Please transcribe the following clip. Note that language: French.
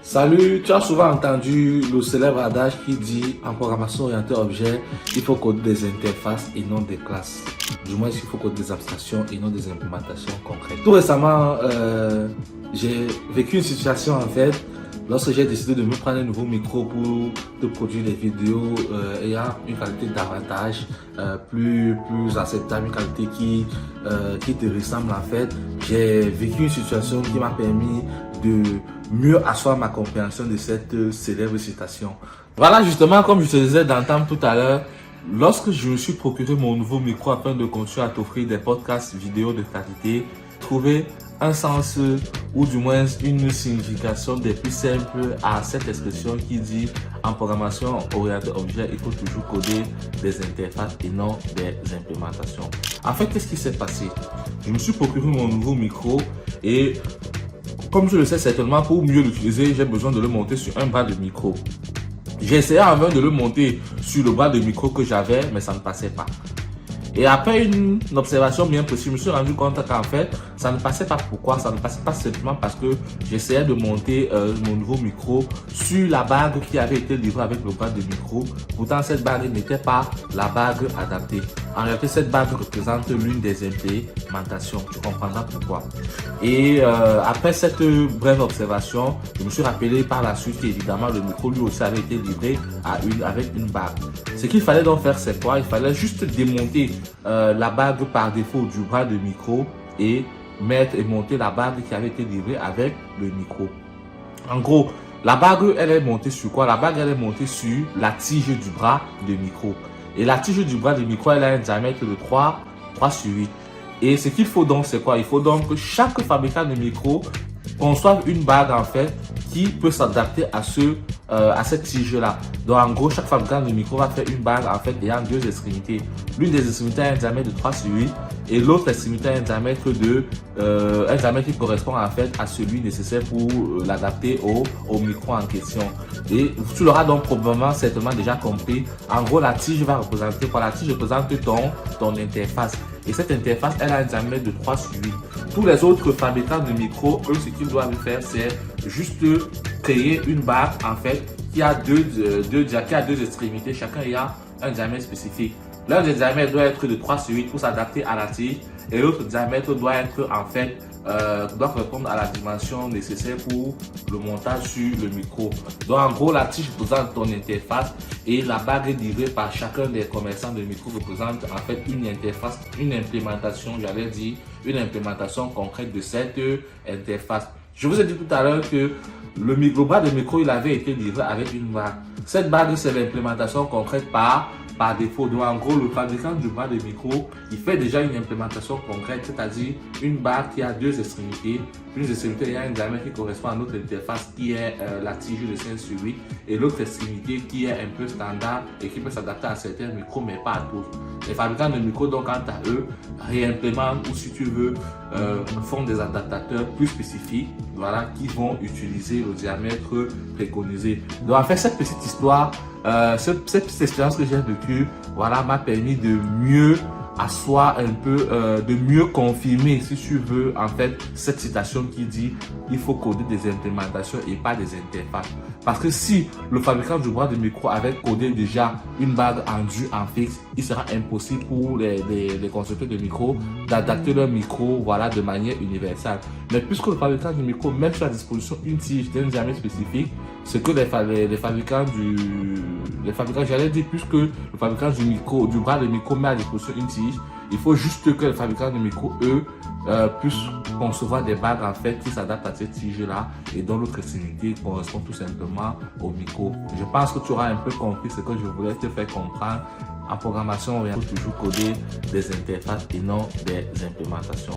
Salut, tu as souvent entendu le célèbre adage qui dit en programmation orientée objet, il faut coder des interfaces et non des classes. Du moins, il faut coder des abstractions et non des implémentations concrètes. Tout récemment, j'ai vécu une situation en fait, lorsque j'ai décidé de me prendre un nouveau micro pour te produire des vidéos ayant une qualité davantage plus acceptable, une qualité qui te ressemble en fait. J'ai vécu une situation qui m'a permis de mieux asseoir ma compréhension de cette célèbre citation. Voilà, justement, comme je te disais d'entendre tout à l'heure, lorsque je me suis procuré mon nouveau micro afin de continuer à t'offrir des podcasts vidéo de qualité, trouver un sens ou du moins une signification des plus simples à cette expression qui dit en programmation orientée objet, il faut toujours coder des interfaces et non des implémentations. En fait, qu'est-ce qui s'est passé? Je me suis procuré mon nouveau micro et comme je le sais certainement, pour mieux l'utiliser, j'ai besoin de le monter sur un bras de micro. J'ai essayé en vain de le monter sur le bras de micro que j'avais, mais ça ne passait pas. Et après une observation bien précise, je me suis rendu compte qu'en fait, ça ne passait pas. Pourquoi? Ça ne passait pas simplement parce que j'essayais de monter mon nouveau micro sur la bague qui avait été livrée avec le bras de micro. Pourtant, cette bague n'était pas la bague adaptée. En réalité, cette bague représente l'une des implémentations. Tu comprendras pourquoi. Et après cette brève observation, je me suis rappelé par la suite qu'évidemment, le micro lui aussi avait été livré avec une bague. Ce qu'il fallait donc faire, c'est quoi? Il fallait juste démonter la bague par défaut du bras de micro et monter la bague qui avait été livrée avec le micro. En gros, la bague, elle est montée sur quoi? La bague, elle est montée sur la tige du bras de micro. Et la tige du bras de micro, elle a un diamètre de 3/8. Et ce qu'il faut donc, c'est quoi? Il faut donc que chaque fabricant de micro conçoive une bague en fait qui peut s'adapter à cette tige là. Donc en gros, chaque fabricant de micro va faire une bague en fait ayant deux extrémités. L'une des extrémités a un diamètre de 3/8 et l'autre extrémité a un diamètre qui correspond en fait à celui nécessaire pour l'adapter au micro en question. Et tu l'auras donc probablement certainement déjà compris. En gros, la tige va représenter quoi? La tige représente ton interface. Et cette interface, elle a un diamètre de 3/8. Tous les autres fabricants de micros, eux, ce qu'ils doivent faire, c'est juste créer une bague en fait qui a deux extrémités, chacun ayant un diamètre spécifique. L'un des diamètres doit être de 3/8 pour s'adapter à la tige et l'autre diamètre doit être en fait doit correspondre à la dimension nécessaire pour le montage sur le micro. Donc en gros, la tige représente ton interface et la bague livrée par chacun des commerçants de micro représente en fait une interface, une implémentation, j'allais dire une implémentation concrète de cette interface. Je vous ai dit tout à l'heure que le bras de micro, il avait été livré avec une bague. Cette bague, c'est l'implémentation concrète par défaut. Donc en gros, le fabricant du bras de micro, il fait déjà une implémentation concrète, c'est-à-dire une bague qui a deux extrémités. Une extrémité, il y a un diamètre qui correspond à notre interface qui est la tige de 5/8 et l'autre extrémité qui est un peu standard et qui peut s'adapter à certains micros mais pas à tous. Les fabricants de micros, donc quant à eux, réimplémentent ou si tu veux, font des adaptateurs plus spécifiques, voilà, qui vont utiliser le diamètre préconisé. Donc en fait, cette petite histoire, cette petite expérience que j'ai vécue, voilà, m'a permis de mieux asseoir un peu, de mieux confirmer, si tu veux, en fait, cette citation qui dit il faut coder des implémentations et pas des interfaces. Parce que si le fabricant du bras de micro avait codé déjà une bague en dur, en fixe, il sera impossible pour les constructeurs de micro d'adapter leur micro, voilà, de manière universelle. Mais puisque le fabricant du micro met sur la disposition une tige d'un diamètre spécifique, ce que les fabricants, j'allais dire, puisque le fabricant du bras de micro met à disposition une tige, il faut juste que les fabricants de micro, eux, puissent concevoir des bagues en fait qui s'adaptent à cette tige là et dont l'autre extrémité correspond tout simplement au micro. Je pense que tu auras un peu compris ce que je voulais te faire comprendre. En programmation, on vient toujours coder des interfaces et non des implémentations.